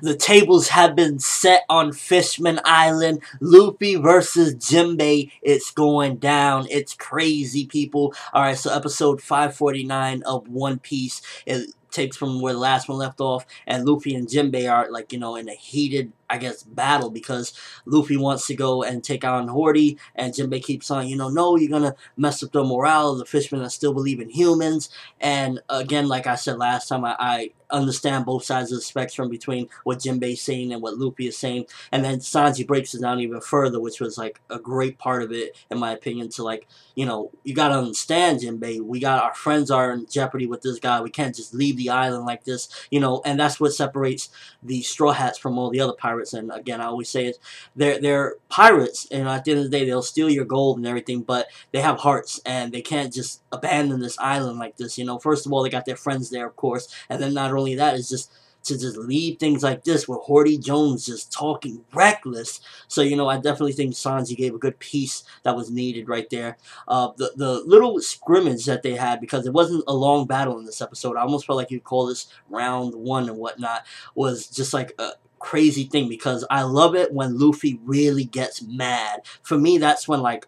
The tables have been set on Fishman Island. Luffy versus Jinbei. It's going down. It's crazy, people. Alright, so episode 549 of One Piece. It takes from where the last one left off. And Luffy and Jinbei are, like, you know, in a heated, I guess, battle. Because Luffy wants to go and take on Hori. And Jinbei keeps on, you know, no, you're gonna mess up the morale of the fishmen that still believe in humans. And again, like I said last time, I understand both sides of the spectrum between what Jinbei's saying and what Luffy is saying. And then Sanji breaks it down even further, which was like a great part of it, in my opinion, to, like, you know, you gotta understand, Jinbei, we got our friends are in jeopardy with this guy. We can't just leave the island like this, you know. And that's what separates the Straw Hats from all the other pirates. And again, I always say it, they're pirates, and at the end of the day, they'll steal your gold and everything, but they have hearts, and they can't just abandon this island like this, you know. First of all, they got their friends there, of course, and then not only that, is just to just leave things like this with Hori Jones just talking reckless. So, you know, I definitely think Sanji gave a good piece that was needed right there. The little scrimmage that they had, because it wasn't a long battle in this episode, I almost felt like you'd call this round one and whatnot, was just like a crazy thing, because I love it when Luffy really gets mad. For me, that's when, like,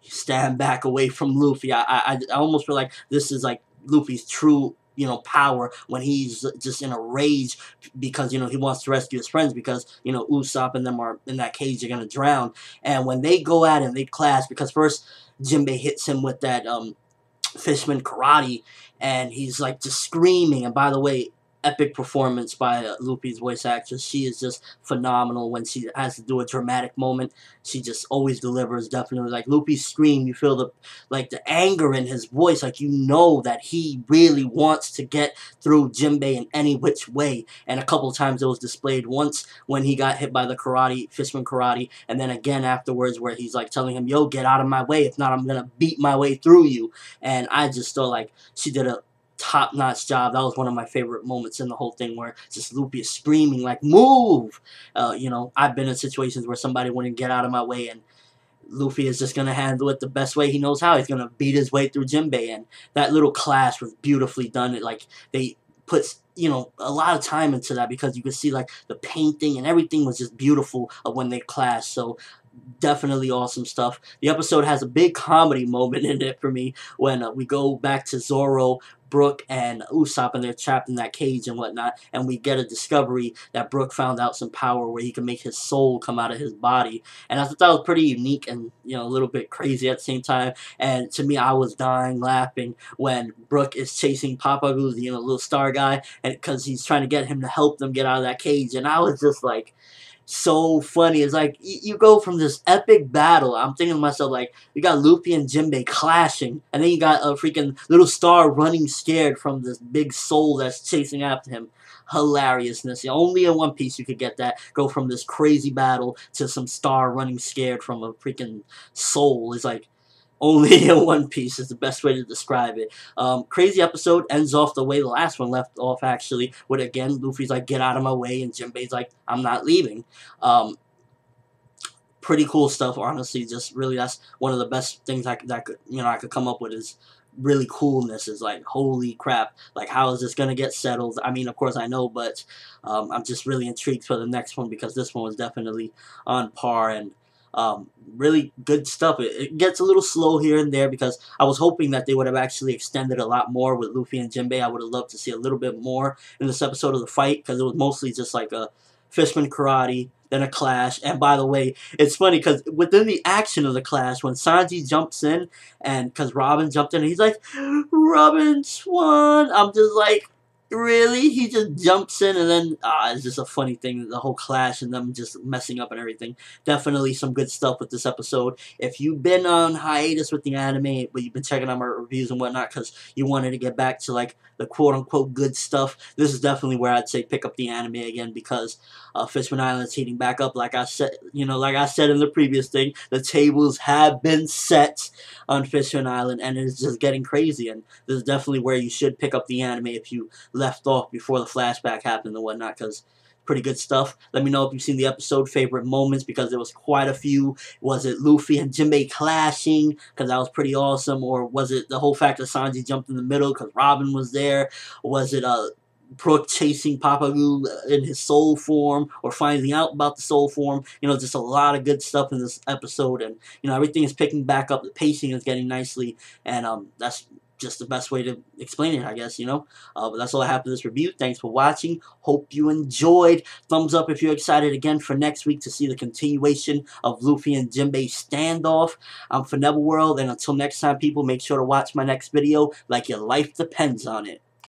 you stand back away from Luffy. I almost feel like this is like Luffy's true, you know, power, when he's just in a rage because, you know, he wants to rescue his friends, because, you know, Usopp and them are in that cage, they're gonna drown. And when they go at it and they clash, because first Jinbei hits him with that Fishman karate, and he's like just screaming. And by the way, epic performance by Luffy's voice actress. She is just phenomenal. When she has to do a dramatic moment, she just always delivers. Definitely, like, Luffy's scream, you feel the, like, the anger in his voice, like, you know that he really wants to get through Jinbei in any which way. And a couple of times it was displayed, once when he got hit by the karate, Fishman karate, and then again afterwards where he's like telling him, yo, get out of my way, if not I'm gonna beat my way through you. And I just thought, like, she did a top-notch job. That was one of my favorite moments in the whole thing, where just Luffy is screaming, like, move! You know, I've been in situations where somebody wouldn't get out of my way, and Luffy is just going to handle it the best way he knows how. He's going to beat his way through Jinbei, and that little clash was beautifully done. It, like, they put, you know, a lot of time into that, because you could see, like, the painting and everything was just beautiful of when they clashed. So definitely awesome stuff. The episode has a big comedy moment in it for me, when we go back to Zoro, Brook, and Usopp, and they're trapped in that cage and whatnot, and we get a discovery that Brook found out some power where he can make his soul come out of his body. And I thought that was pretty unique and, you know, a little bit crazy at the same time. And to me, I was dying laughing when Brook is chasing Papagu, you know, little star guy, and because he's trying to get him to help them get out of that cage. And I was just like, so funny. It's like, you go from this epic battle, I'm thinking to myself, like, you got Luffy and Jinbei clashing, and then you got a freaking little star running scared from this big soul that's chasing after him. Hilariousness. Only in One Piece you could get that. Go from this crazy battle to some star running scared from a freaking soul. It's like, only in One Piece is the best way to describe it. Crazy episode, ends off the way the last one left off, actually, with, again, Luffy's like, get out of my way, and Jinbei's like, I'm not leaving. Pretty cool stuff, honestly. Just really, that's one of the best things I could come up with, is really coolness. Is like, holy crap, like, how is this gonna get settled? I mean, of course I know, but I'm just really intrigued for the next one, because this one was definitely on par, and really good stuff. It gets a little slow here and there, because I was hoping that they would have actually extended a lot more with Luffy and Jinbei. I would have loved to see a little bit more in this episode of the fight, because it was mostly just like a Fishman karate, then a clash. And by the way, it's funny, because within the action of the clash, when Sanji jumps in, and because Robin jumped in, and he's like, Robin Swan, I'm just like, really? He just jumps in, and then it's just a funny thing, the whole clash and them just messing up and everything. Definitely some good stuff with this episode. If you've been on hiatus with the anime, but you've been checking out my reviews and whatnot because you wanted to get back to, like, the quote-unquote good stuff, this is definitely where I'd say pick up the anime again, because Fishman Island's heating back up. Like I said, you know, like I said in the previous thing, the tables have been set on Fishman Island, and it's just getting crazy. And this is definitely where you should pick up the anime if you left off before the flashback happened and whatnot, because pretty good stuff. Let me know if you've seen the episode, favorite moments, because there was quite a few. Was it Luffy and Jinbei clashing, because that was pretty awesome? Or was it the whole fact that Sanji jumped in the middle because Robin was there? Was it Brook chasing Papagu in his soul form, or finding out about the soul form. You know, just a lot of good stuff in this episode, and you know, everything is picking back up. The pacing is getting nicely, and that's just the best way to explain it, I guess, you know. But that's all I have for this review. Thanks for watching. Hope you enjoyed. Thumbs up if you're excited again for next week to see the continuation of Luffy and Jinbei's standoff. I'm ForneverWorld, and until next time, people, make sure to watch my next video like your life depends on it.